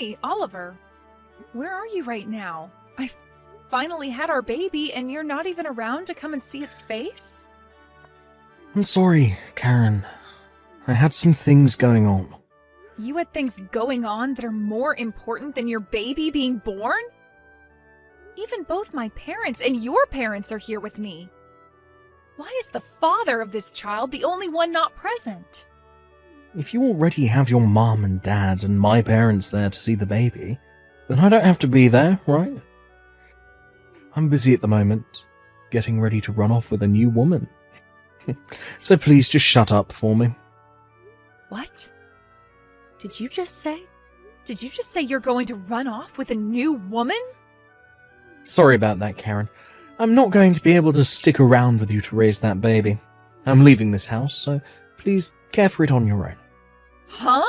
Hey, Oliver. Where are you right now? I finally had our baby and you're not even around to come and see its face? I'm sorry, Karen. I had some things going on. You had things going on that are more important than your baby being born? Even both my parents and your parents are here with me. Why is the father of this child the only one not present? If you already have your mom and dad and my parents there to see the baby, then I don't have to be there, right? I'm busy at the moment, getting ready to run off with a new woman. So please just shut up for me. What? Did you just say you're going to run off with a new woman? Sorry about that, Karen. I'm not going to be able to stick around with you to raise that baby. I'm leaving this house, so please care for it on your own. Huh?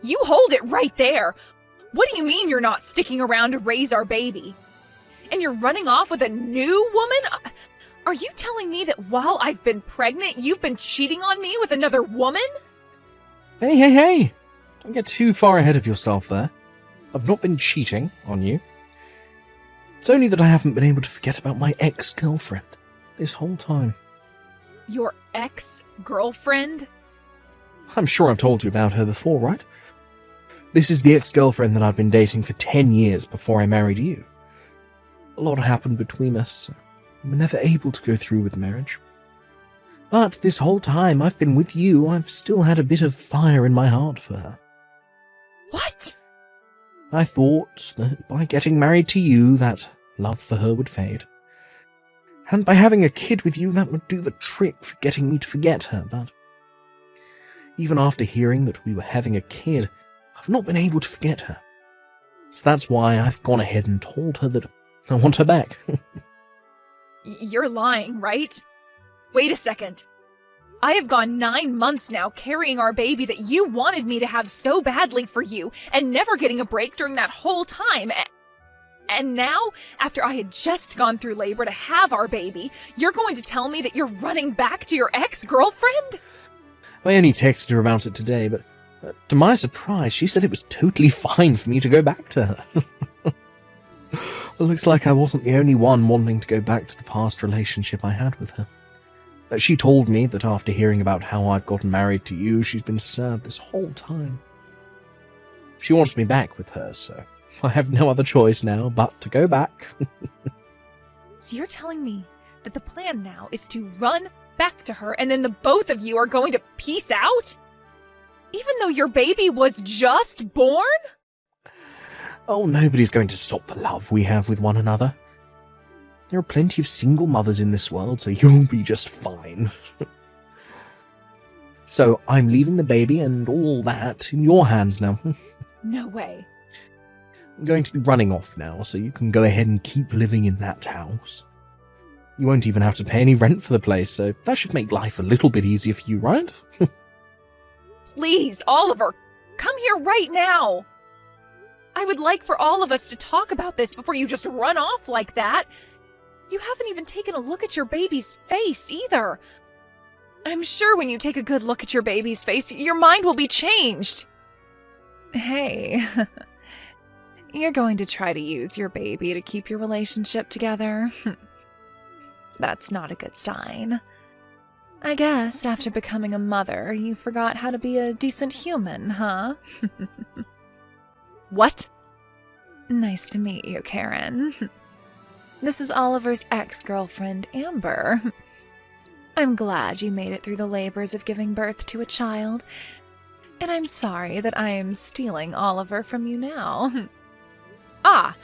You hold it right there. What do you mean you're not sticking around to raise our baby? And you're running off with a new woman? Are you telling me that while I've been pregnant, you've been cheating on me with another woman? Hey! Don't get too far ahead of yourself there. I've not been cheating on you. It's only that I haven't been able to forget about my ex-girlfriend this whole time. Your ex-girlfriend? I'm sure I've told you about her before, right? This is the ex-girlfriend that I've been dating for 10 years before I married you. A lot happened between us, so we were never able to go through with the marriage. But this whole time I've been with you, I've still had a bit of fire in my heart for her. What? I thought that by getting married to you, that love for her would fade. And by having a kid with you, that would do the trick for getting me to forget her, but even after hearing that we were having a kid, I've not been able to forget her. So that's why I've gone ahead and told her that I want her back. You're lying, right? Wait a second. I have gone 9 months now carrying our baby that you wanted me to have so badly for you and never getting a break during that whole time. And now, after I had just gone through labor to have our baby, you're going to tell me that you're running back to your ex-girlfriend? I only texted her about it today, but to my surprise, she said it was totally fine for me to go back to her. It looks like I wasn't the only one wanting to go back to the past relationship I had with her. She told me that after hearing about how I'd gotten married to you, she's been sad this whole time. She wants me back with her, so I have no other choice now but to go back. So you're telling me that the plan now is to run back to her and then the both of you are going to peace out? Even though your baby was just born? Oh, nobody's going to stop the love we have with one another. There are plenty of single mothers in this world, so you'll be just fine. So I'm leaving the baby and all that in your hands now. No way. I'm going to be running off now, so you can go ahead and keep living in that house. You won't even have to pay any rent for the place, so that should make life a little bit easier for you, right? Please, Oliver, come here right now. I would like for all of us to talk about this before you just run off like that. You haven't even taken a look at your baby's face either. I'm sure when you take a good look at your baby's face, your mind will be changed. Hey, you're going to try to use your baby to keep your relationship together? That's not a good sign. I guess after becoming a mother, you forgot how to be a decent human, huh? What? Nice to meet you, Karen. This is Oliver's ex-girlfriend, Amber. I'm glad you made it through the labors of giving birth to a child, and I'm sorry that I am stealing Oliver from you now. Ah,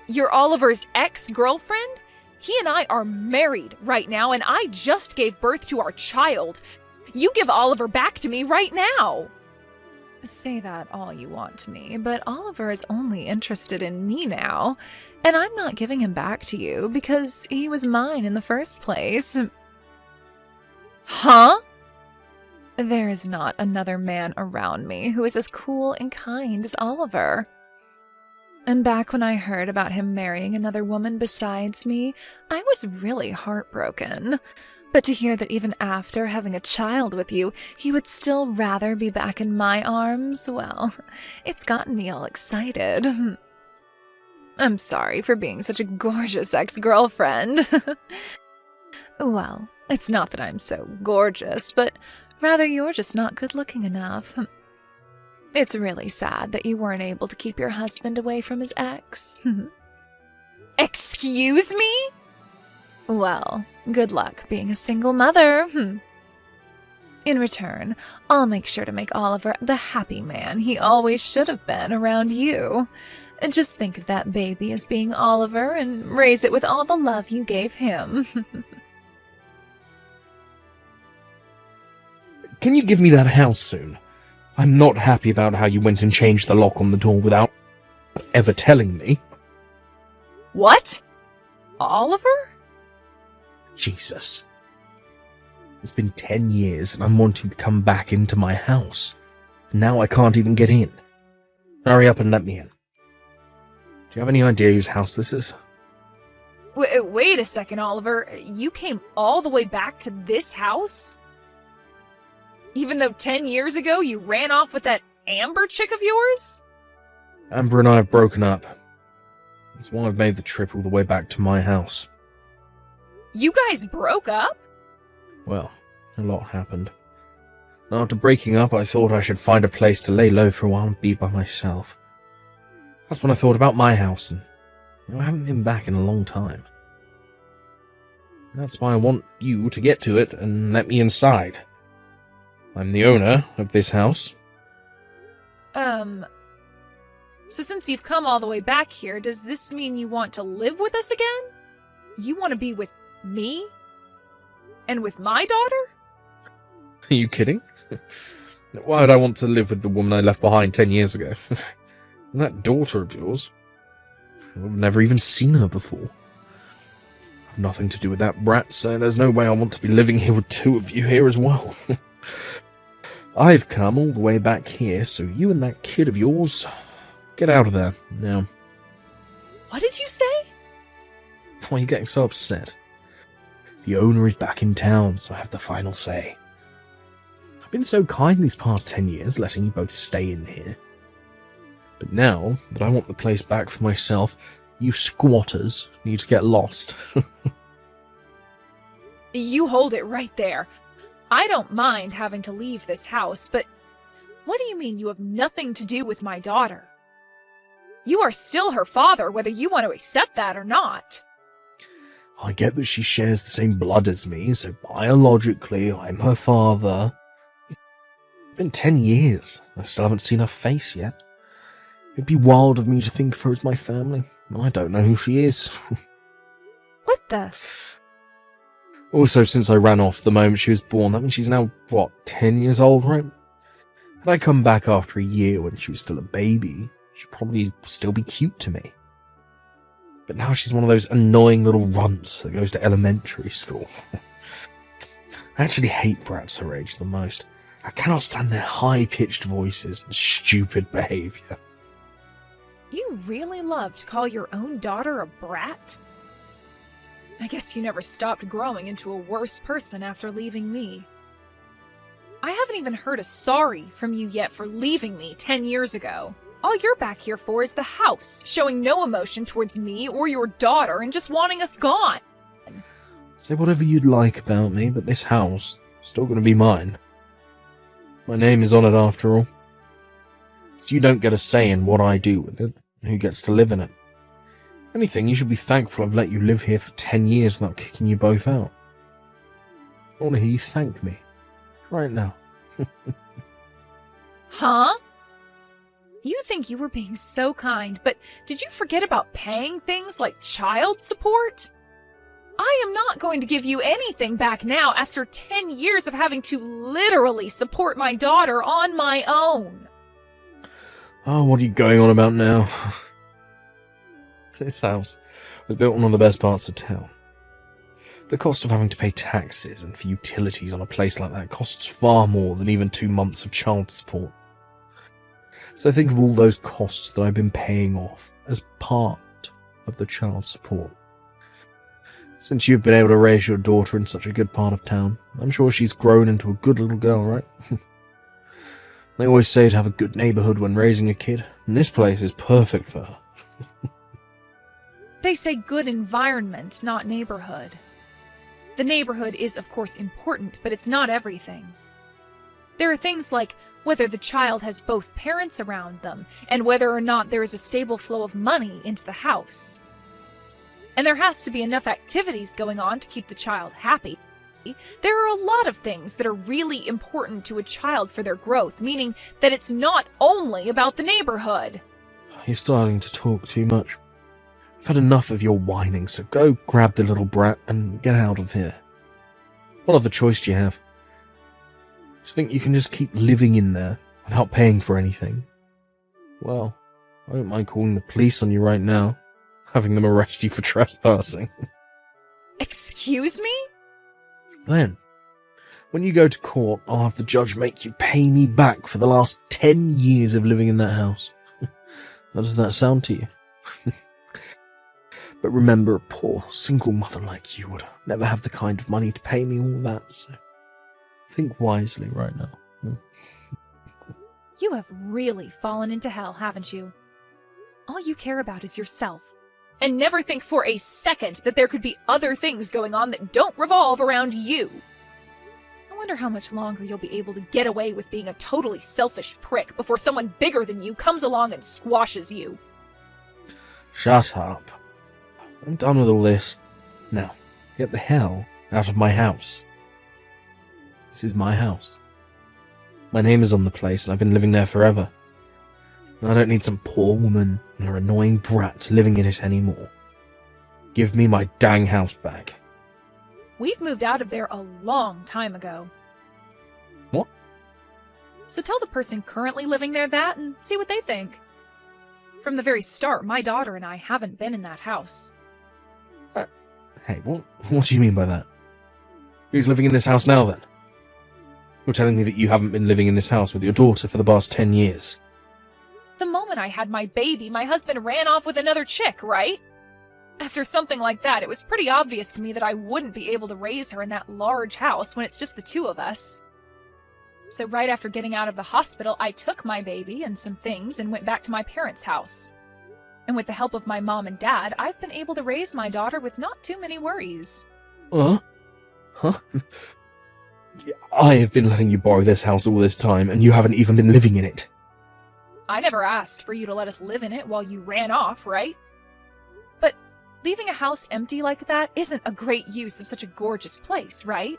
you're Oliver's ex-girlfriend? He and I are married right now, and I just gave birth to our child. You give Oliver back to me right now. Say that all you want to me, but Oliver is only interested in me now, and I'm not giving him back to you because he was mine in the first place. Huh? There is not another man around me who is as cool and kind as Oliver. And back when I heard about him marrying another woman besides me, I was really heartbroken. But to hear that even after having a child with you, he would still rather be back in my arms, well, it's gotten me all excited. I'm sorry for being such a gorgeous ex-girlfriend. Well, it's not that I'm so gorgeous, but rather you're just not good-looking enough. It's really sad that you weren't able to keep your husband away from his ex. Excuse me? Well, good luck being a single mother. In return, I'll make sure to make Oliver the happy man he always should have been around you. And just think of that baby as being Oliver and raise it with all the love you gave him. Can you give me that house soon? I'm not happy about how you went and changed the lock on the door without ever telling me. What? Oliver? Jesus. It's been 10 years and I'm wanting to come back into my house. Now I can't even get in. Hurry up and let me in. Do you have any idea whose house this is? Wait a second, Oliver. You came all the way back to this house? Even though 10 years ago you ran off with that Amber chick of yours? Amber and I have broken up. That's why I've made the trip all the way back to my house. You guys broke up? Well, a lot happened. After breaking up, I thought I should find a place to lay low for a while and be by myself. That's when I thought about my house, and I haven't been back in a long time. That's why I want you to get to it and let me inside. I'm the owner of this house. So since you've come all the way back here, does this mean you want to live with us again? You want to be with me? And with my daughter? Are you kidding? Why would I want to live with the woman I left behind 10 years ago? And that daughter of yours? I've never even seen her before. I've nothing to do with that brat, so there's no way I want to be living here with two of you here as well. I've come all the way back here, so you and that kid of yours, get out of there now. What did you say? Why are you getting so upset? The owner is back in town, so I have the final say. I've been so kind these past 10 years, letting you both stay in here. But now that I want the place back for myself, you squatters need to get lost. You hold it right there. I don't mind having to leave this house, but what do you mean you have nothing to do with my daughter? You are still her father, whether you want to accept that or not. I get that she shares the same blood as me, so biologically I'm her father. It's been 10 years. I still haven't seen her face yet. It'd be wild of me to think of her as my family. I don't know who she is. What the? Also, since I ran off the moment she was born, that means she's now, 10 years old, right? Had I come back after a year when she was still a baby, she'd probably still be cute to me. But now she's one of those annoying little runts that goes to elementary school. I actually hate brats her age the most. I cannot stand their high-pitched voices and stupid behaviour. You really love to call your own daughter a brat? I guess you never stopped growing into a worse person after leaving me. I haven't even heard a sorry from you yet for leaving me 10 years ago. All you're back here for is the house, showing no emotion towards me or your daughter and just wanting us gone. Say whatever you'd like about me, but this house is still going to be mine. My name is on it after all. So you don't get a say in what I do with it, who gets to live in it. If anything, you should be thankful I've let you live here for 10 years without kicking you both out. I want to hear you thank me. Right now. Huh? You think you were being so kind, but did you forget about paying things like child support? I am not going to give you anything back now after 10 years of having to literally support my daughter on my own. Oh, what are you going on about now? This house was built in one of the best parts of town. The cost of having to pay taxes and for utilities on a place like that costs far more than even 2 months of child support. So think of all those costs that I've been paying off as part of the child support. Since you've been able to raise your daughter in such a good part of town, I'm sure she's grown into a good little girl, right? They always say to have a good neighborhood when raising a kid, and this place is perfect for her. They say good environment, not neighborhood. The neighborhood is, of course, important, but it's not everything. There are things like whether the child has both parents around them, and whether or not there is a stable flow of money into the house. And there has to be enough activities going on to keep the child happy. There are a lot of things that are really important to a child for their growth, meaning that it's not only about the neighborhood. You're starting to talk too much. I've had enough of your whining, so go grab the little brat and get out of here. What other choice do you have? Do you think you can just keep living in there without paying for anything? Well, I don't mind calling the police on you right now, having them arrest you for trespassing. Excuse me? Then, when you go to court, I'll have the judge make you pay me back for the last 10 years of living in that house. How does that sound to you? But remember, a poor, single mother like you would never have the kind of money to pay me all that, so think wisely right now. You have really fallen into hell, haven't you? All you care about is yourself, and never think for a second that there could be other things going on that don't revolve around you. I wonder how much longer you'll be able to get away with being a totally selfish prick before someone bigger than you comes along and squashes you. Shut up. I'm done with all this. Now, get the hell out of my house. This is my house. My name is on the place and I've been living there forever. I don't need some poor woman and her annoying brat living in it anymore. Give me my dang house back. We've moved out of there a long time ago. What? So tell the person currently living there that and see what they think. From the very start, my daughter and I haven't been in that house. Hey, what do you mean by that? Who's living in this house now, then? You're telling me that you haven't been living in this house with your daughter for the past 10 years. The moment I had my baby, my husband ran off with another chick, right? After something like that, it was pretty obvious to me that I wouldn't be able to raise her in that large house when it's just the two of us. So right after getting out of the hospital, I took my baby and some things and went back to my parents' house. And with the help of my mom and dad, I've been able to raise my daughter with not too many worries. Huh? I have been letting you borrow this house all this time, and you haven't even been living in it. I never asked for you to let us live in it while you ran off, right? But leaving a house empty like that isn't a great use of such a gorgeous place, right?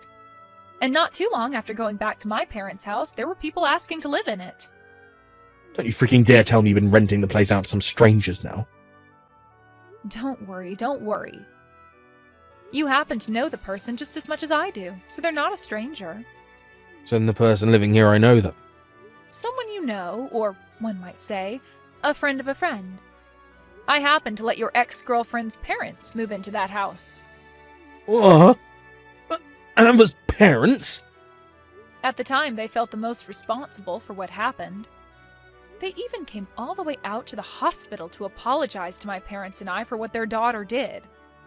And not too long after going back to my parents' house, there were people asking to live in it. Don't you freaking dare tell me you've been renting the place out to some strangers now. Don't worry. You happen to know the person just as much as I do, so they're not a stranger. So then the person living here, I know them. Someone you know, or one might say, a friend of a friend. I happened to let your ex-girlfriend's parents move into that house. What? Amber's parents? At the time, they felt the most responsible for what happened. They even came all the way out to the hospital to apologize to my parents and I for what their daughter did.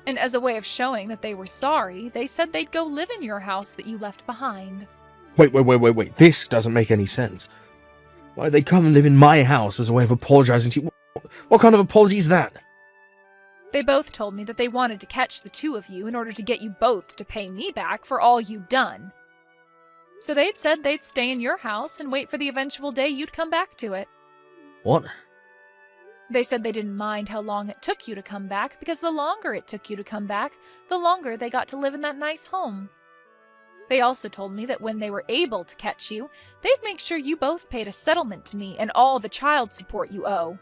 And as a way of showing that they were sorry, they said they'd go live in your house that you left behind. Wait. This doesn't make any sense. Why'd they come and live in my house as a way of apologizing to you? What kind of apology is that? They both told me that they wanted to catch the two of you in order to get you both to pay me back for all you'd done. So they'd said they'd stay in your house and wait for the eventual day you'd come back to it. What? They said they didn't mind how long it took you to come back, because the longer it took you to come back, the longer they got to live in that nice home. They also told me that when they were able to catch you, they'd make sure you both paid a settlement to me and all the child support you owe.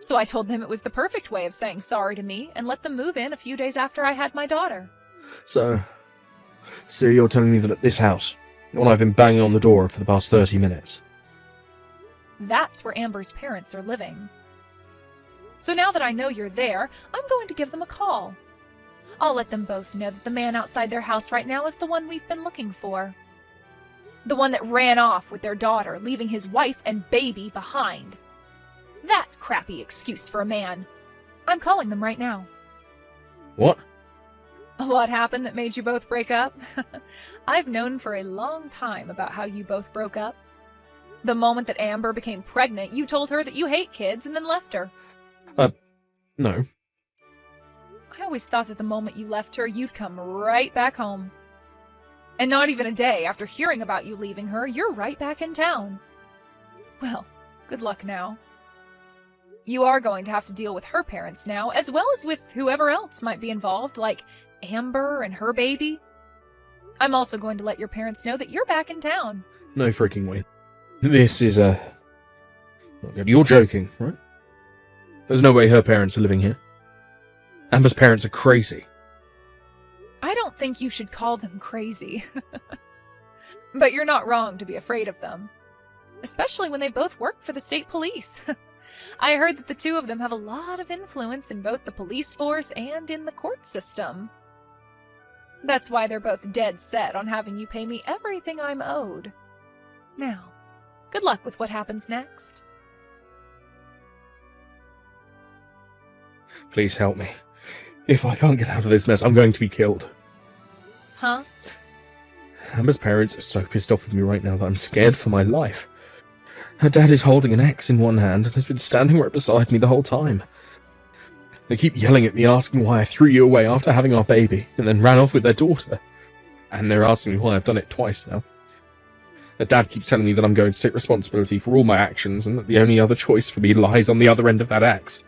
So I told them it was the perfect way of saying sorry to me and let them move in a few days after I had my daughter. So you're telling me that at this house, the one I've been banging on the door for the past 30 minutes, that's where Amber's parents are living. So now that I know you're there, I'm going to give them a call. I'll let them both know that the man outside their house right now is the one we've been looking for. The one that ran off with their daughter, leaving his wife and baby behind. That crappy excuse for a man. I'm calling them right now. What? A lot happened that made you both break up? I've known for a long time about how you both broke up. The moment that Amber became pregnant, you told her that you hate kids and then left her. No. I always thought that the moment you left her, you'd come right back home. And not even a day after hearing about you leaving her, you're right back in town. Well, good luck now. You are going to have to deal with her parents now, as well as with whoever else might be involved, like Amber and her baby. I'm also going to let your parents know that you're back in town. No freaking way. This is not good. You're joking, right? There's no way her parents are living here. Amber's parents are crazy. I don't think you should call them crazy. But you're not wrong to be afraid of them. Especially when they both work for the state police. I heard that the two of them have a lot of influence in both the police force and in the court system. That's why they're both dead set on having you pay me everything I'm owed. Now, good luck with what happens next. Please help me. If I can't get out of this mess, I'm going to be killed. Huh? Amber's parents are so pissed off with me right now that I'm scared for my life. Her dad is holding an axe in one hand and has been standing right beside me the whole time. They keep yelling at me, asking why I threw you away after having our baby, and then ran off with their daughter. And they're asking me why I've done it twice now. Her dad keeps telling me that I'm going to take responsibility for all my actions, and that the only other choice for me lies on the other end of that axe.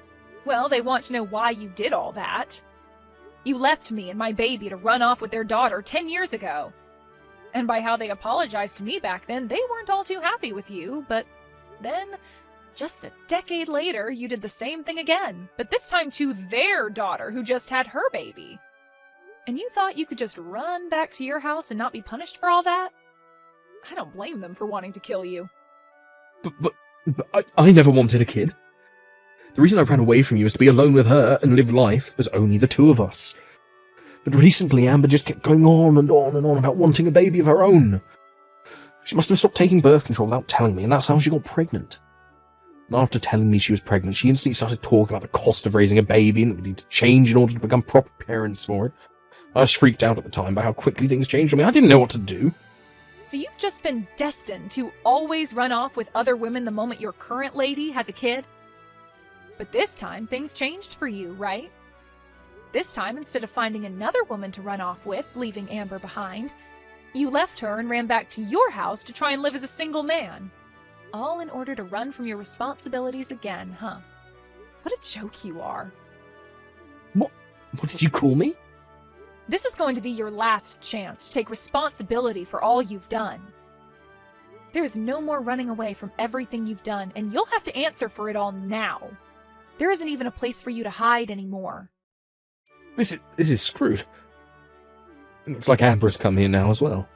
Well, they want to know why you did all that. You left me and my baby to run off with their daughter 10 years ago. And by how they apologized to me back then, they weren't all too happy with you, but then, just a decade later, you did the same thing again, but this time to their daughter who just had her baby. And you thought you could just run back to your house and not be punished for all that? I don't blame them for wanting to kill you. But I never wanted a kid. The reason I ran away from you was to be alone with her and live life as only the two of us. But recently, Amber just kept going on and on and on about wanting a baby of her own. She must have stopped taking birth control without telling me, and that's how she got pregnant. And after telling me she was pregnant, she instantly started talking about the cost of raising a baby and that we need to change in order to become proper parents for it. I was freaked out at the time by how quickly things changed on me. I didn't know what to do. So you've just been destined to always run off with other women the moment your current lady has a kid? But this time, things changed for you, right? This time, instead of finding another woman to run off with, leaving Amber behind, you left her and ran back to your house to try and live as a single man. All in order to run from your responsibilities again, huh? What a joke you are. What did you call me? This is going to be your last chance to take responsibility for all you've done. There is no more running away from everything you've done, and you'll have to answer for it all now. There isn't even a place for you to hide anymore. This is screwed. It looks like Amber has come here now as well.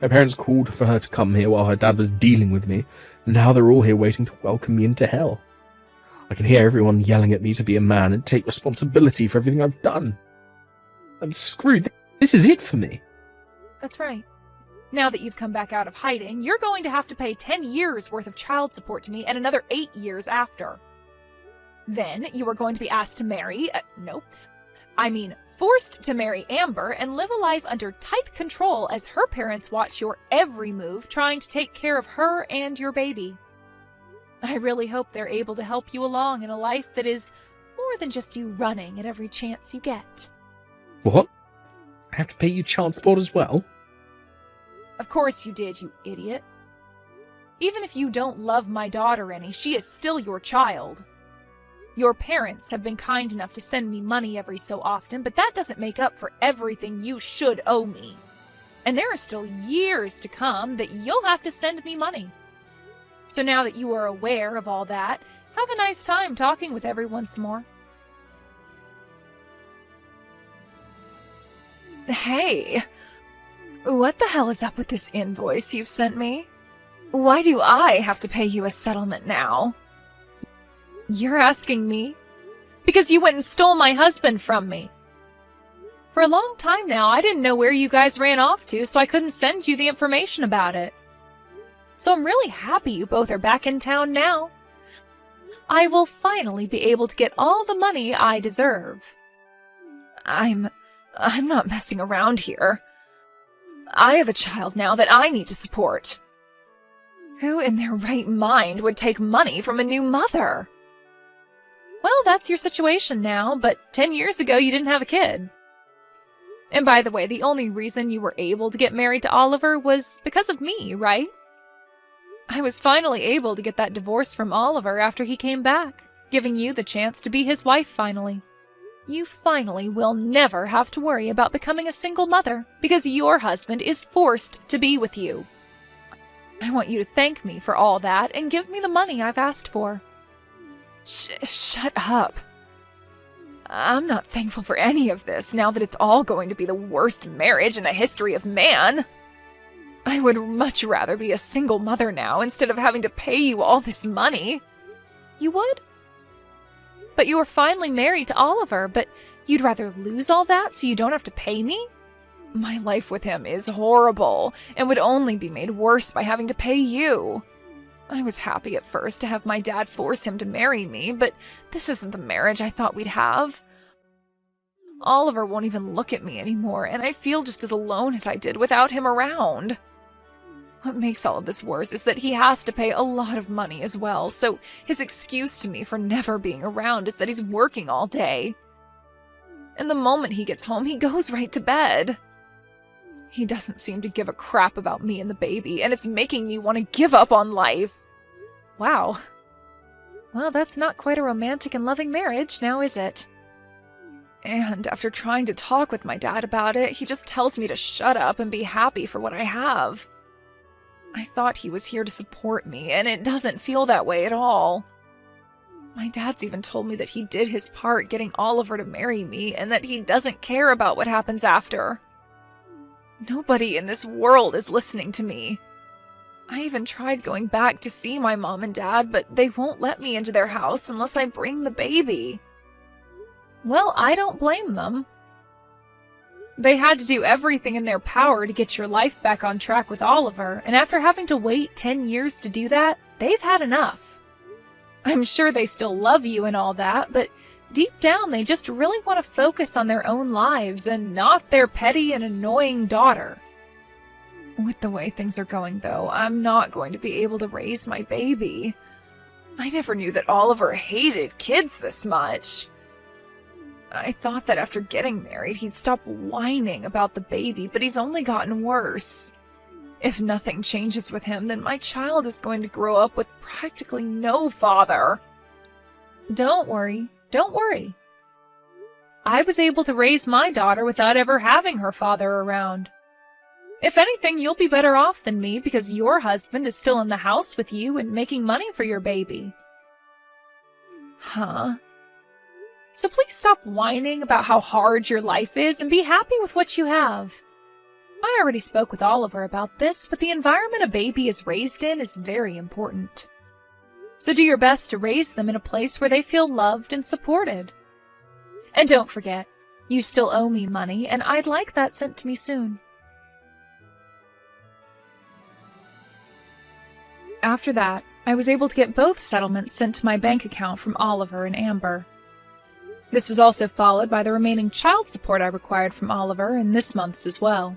Her parents called for her to come here while her dad was dealing with me, and now they're all here waiting to welcome me into hell. I can hear everyone yelling at me to be a man and take responsibility for everything I've done. I'm screwed. This is it for me. That's right. Now that you've come back out of hiding, you're going to have to pay 10 years worth of child support to me and another 8 years after. Then you are going to be asked to marry, forced to marry Amber and live a life under tight control as her parents watch your every move, trying to take care of her and your baby. I really hope they're able to help you along in a life that is more than just you running at every chance you get. What? I have to pay you child support as well? Of course you did, you idiot. Even if you don't love my daughter any, she is still your child. Your parents have been kind enough to send me money every so often, but that doesn't make up for everything you should owe me. And there are still years to come that you'll have to send me money. So now that you are aware of all that, have a nice time talking with everyone some more. Hey, what the hell is up with this invoice you've sent me? Why do I have to pay you a settlement now? You're asking me? Because you went and stole my husband from me. For a long time now, I didn't know where you guys ran off to, so I couldn't send you the information about it. So I'm really happy you both are back in town now. I will finally be able to get all the money I deserve. I'm I'm not messing around here. I have a child now that I need to support. Who in their right mind would take money from a new mother? Well, that's your situation now, but 10 years ago you didn't have a kid. And by the way, the only reason you were able to get married to Oliver was because of me, right? I was finally able to get that divorce from Oliver after he came back, giving you the chance to be his wife finally. You finally will never have to worry about becoming a single mother because your husband is forced to be with you. I want you to thank me for all that and give me the money I've asked for. Shut up. I'm not thankful for any of this now that it's all going to be the worst marriage in the history of man. I would much rather be a single mother now instead of having to pay you all this money. You would? But you were finally married to Oliver, but you'd rather lose all that so you don't have to pay me? My life with him is horrible and would only be made worse by having to pay you. I was happy at first to have my dad force him to marry me, but this isn't the marriage I thought we'd have. Oliver won't even look at me anymore, and I feel just as alone as I did without him around. What makes all of this worse is that he has to pay a lot of money as well, so his excuse to me for never being around is that he's working all day. And the moment he gets home, he goes right to bed. He doesn't seem to give a crap about me and the baby, and it's making me want to give up on life. Wow. Well, that's not quite a romantic and loving marriage, now is it? And after trying to talk with my dad about it, he just tells me to shut up and be happy for what I have. I thought he was here to support me, and it doesn't feel that way at all. My dad's even told me that he did his part getting Oliver to marry me, and that he doesn't care about what happens after. Nobody in this world is listening to me. I even tried going back to see my mom and dad, but they won't let me into their house unless I bring the baby. Well, I don't blame them. They had to do everything in their power to get your life back on track with Oliver, and after having to wait 10 years to do that, they've had enough. I'm sure they still love you and all that, but deep down they just really want to focus on their own lives and not their petty and annoying daughter. With the way things are going, though, I'm not going to be able to raise my baby. I never knew that Oliver hated kids this much. I thought that after getting married, he'd stop whining about the baby, but he's only gotten worse. If nothing changes with him, then my child is going to grow up with practically no father. Don't worry. Don't worry. I was able to raise my daughter without ever having her father around. If anything, you'll be better off than me because your husband is still in the house with you and making money for your baby. Huh? So please stop whining about how hard your life is and be happy with what you have. I already spoke with Oliver about this, but the environment a baby is raised in is very important. So do your best to raise them in a place where they feel loved and supported. And don't forget, you still owe me money, and I'd like that sent to me soon. After that, I was able to get both settlements sent to my bank account from Oliver and Amber. This was also followed by the remaining child support I required from Oliver and this month's as well.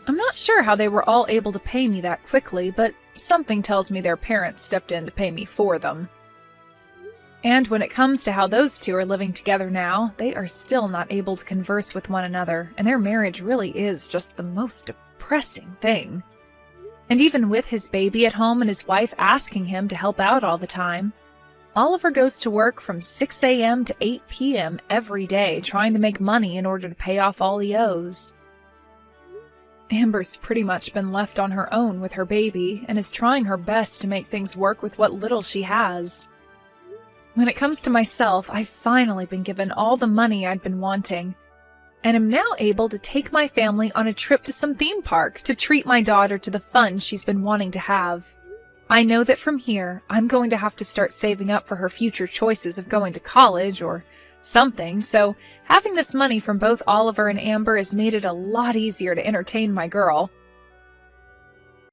I'm not sure how they were all able to pay me that quickly, but something tells me their parents stepped in to pay me for them. And when it comes to how those two are living together now, they are still not able to converse with one another, and their marriage really is just the most depressing thing. And even with his baby at home and his wife asking him to help out all the time, Oliver goes to work from 6 a.m. to 8 p.m. every day trying to make money in order to pay off all he owes. Amber's pretty much been left on her own with her baby and is trying her best to make things work with what little she has. When it comes to myself, I've finally been given all the money I'd been wanting, and am now able to take my family on a trip to some theme park to treat my daughter to the fun she's been wanting to have. I know that from here, I'm going to have to start saving up for her future choices of going to college or something, so having this money from both Oliver and Amber has made it a lot easier to entertain my girl.